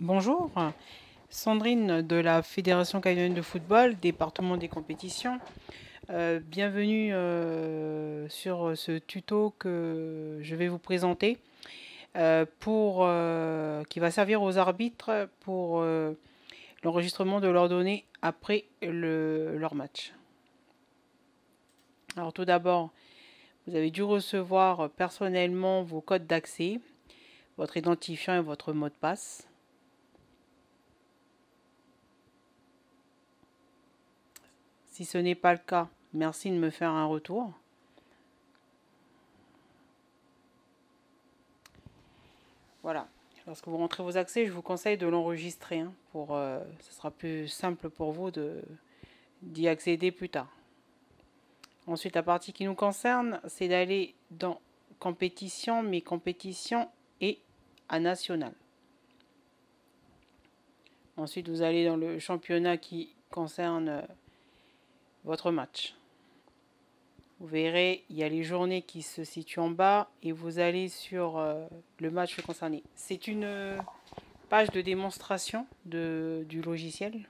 Bonjour, Sandrine de la Fédération canadienne de football, département des compétitions. Bienvenue sur ce tuto que je vais vous présenter qui va servir aux arbitres pour l'enregistrement de leurs données après leur match. Alors tout d'abord, vous avez dû recevoir personnellement vos codes d'accès, votre identifiant et votre mot de passe. Si ce n'est pas le cas, merci de me faire un retour. Voilà. Lorsque vous rentrez vos accès, je vous conseille de l'enregistrer. Ce sera plus simple pour vous d'y accéder plus tard. Ensuite, la partie qui nous concerne, c'est d'aller dans compétition, mes compétitions et à national. Ensuite, vous allez dans le championnat qui concerne votre match. Vous verrez, il y a les journées qui se situent en bas et vous allez sur le match concerné. C'est une page de démonstration du logiciel.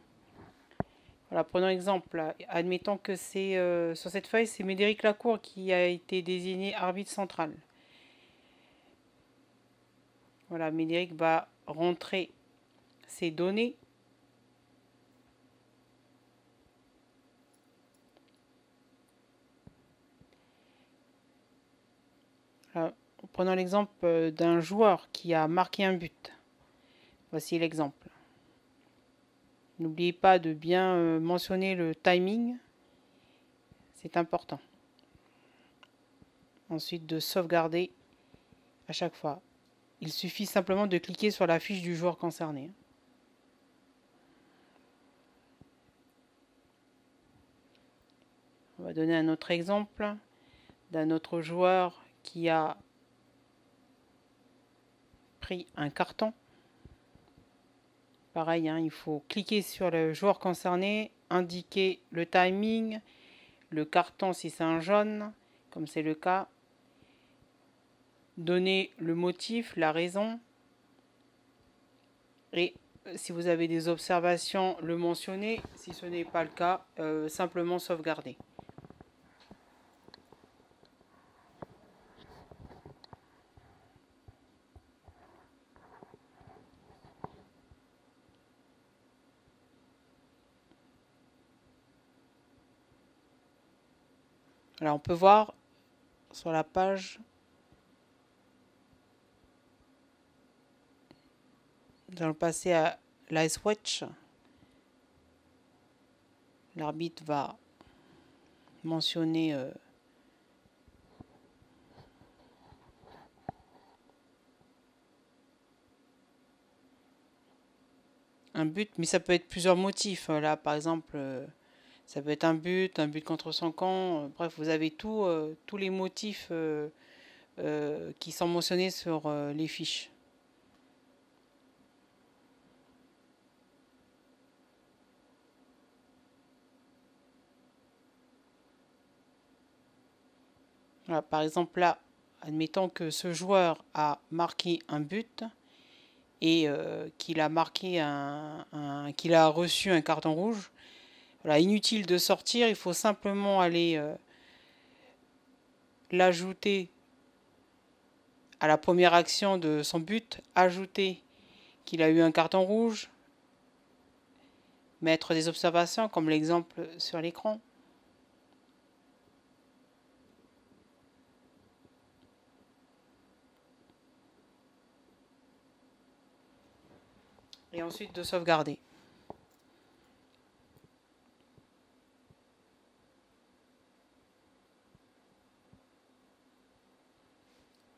Voilà, prenons exemple. Admettons que c'est sur cette feuille, c'est Médéric Lacour qui a été désigné arbitre central. Voilà, Médéric va rentrer ses données. Voilà, prenons l'exemple d'un joueur qui a marqué un but. Voici l'exemple. N'oubliez pas de bien mentionner le timing. C'est important. Ensuite, de sauvegarder à chaque fois. Il suffit simplement de cliquer sur la fiche du joueur concerné. On va donner un autre exemple d'un autre joueur qui a pris un carton. Pareil, il faut cliquer sur le joueur concerné, indiquer le timing, le carton si c'est un jaune, comme c'est le cas, donner le motif, la raison, et si vous avez des observations, le mentionner. Si ce n'est pas le cas, simplement sauvegarder. Alors on peut voir sur la page nous allons passer à l'Ice Watch. L'arbitre va mentionner un but, mais ça peut être plusieurs motifs. Là, par exemple, ça peut être un but contre son camp. Bref, vous avez tous les motifs qui sont mentionnés sur les fiches. Voilà, par exemple, là, admettons que ce joueur a marqué un but et qu'il a qu'il a reçu un carton rouge. Voilà, inutile de sortir, il faut simplement aller l'ajouter à la première action de son but, ajouter qu'il a eu un carton rouge, mettre des observations comme l'exemple sur l'écran. Et ensuite de sauvegarder.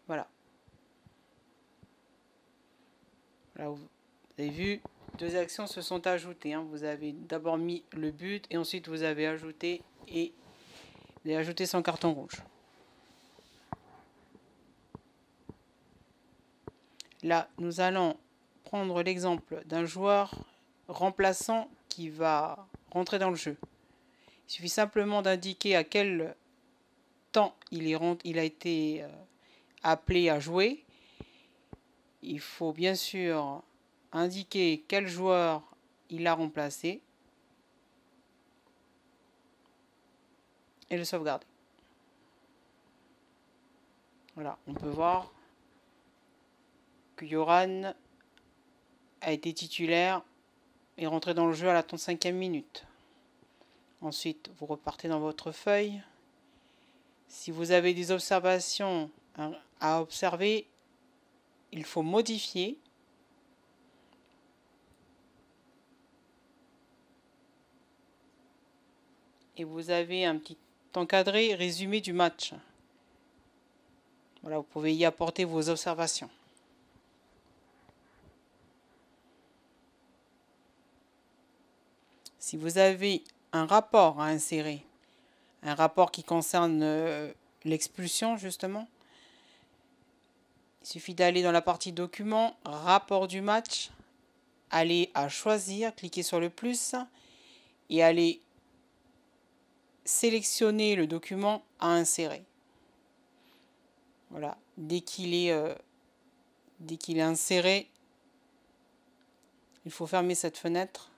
Voilà. Là, vous avez vu, deux actions se sont ajoutées. Vous avez d'abord mis le but et ensuite vous avez ajouté son carton rouge. Là, nous allons prendre l'exemple d'un joueur remplaçant qui va rentrer dans le jeu. Il suffit simplement d'indiquer à quel temps il a été appelé à jouer. Il faut bien sûr indiquer quel joueur il a remplacé et le sauvegarder. Voilà, on peut voir que Yoran a été titulaire et rentré dans le jeu à la 35e minute. Ensuite, vous repartez dans votre feuille. Si vous avez des observations à observer, il faut modifier. Et vous avez un petit encadré résumé du match. Voilà, vous pouvez y apporter vos observations. Si vous avez un rapport à insérer, un rapport qui concerne l'expulsion justement, il suffit d'aller dans la partie documents, rapport du match, aller à choisir, cliquer sur le plus et aller sélectionner le document à insérer. Voilà, dès qu'il est inséré, il faut fermer cette fenêtre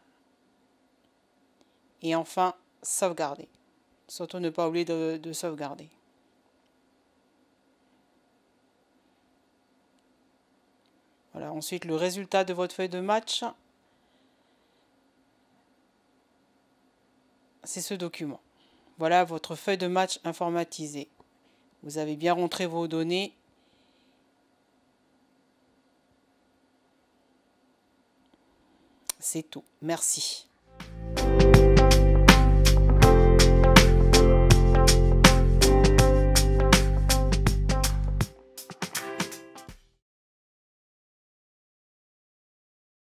et enfin sauvegarder. Surtout ne pas oublier de sauvegarder. Voilà, ensuite le résultat de votre feuille de match, c'est ce document. Voilà votre feuille de match informatisée. Vous avez bien rentré vos données. C'est tout. Merci.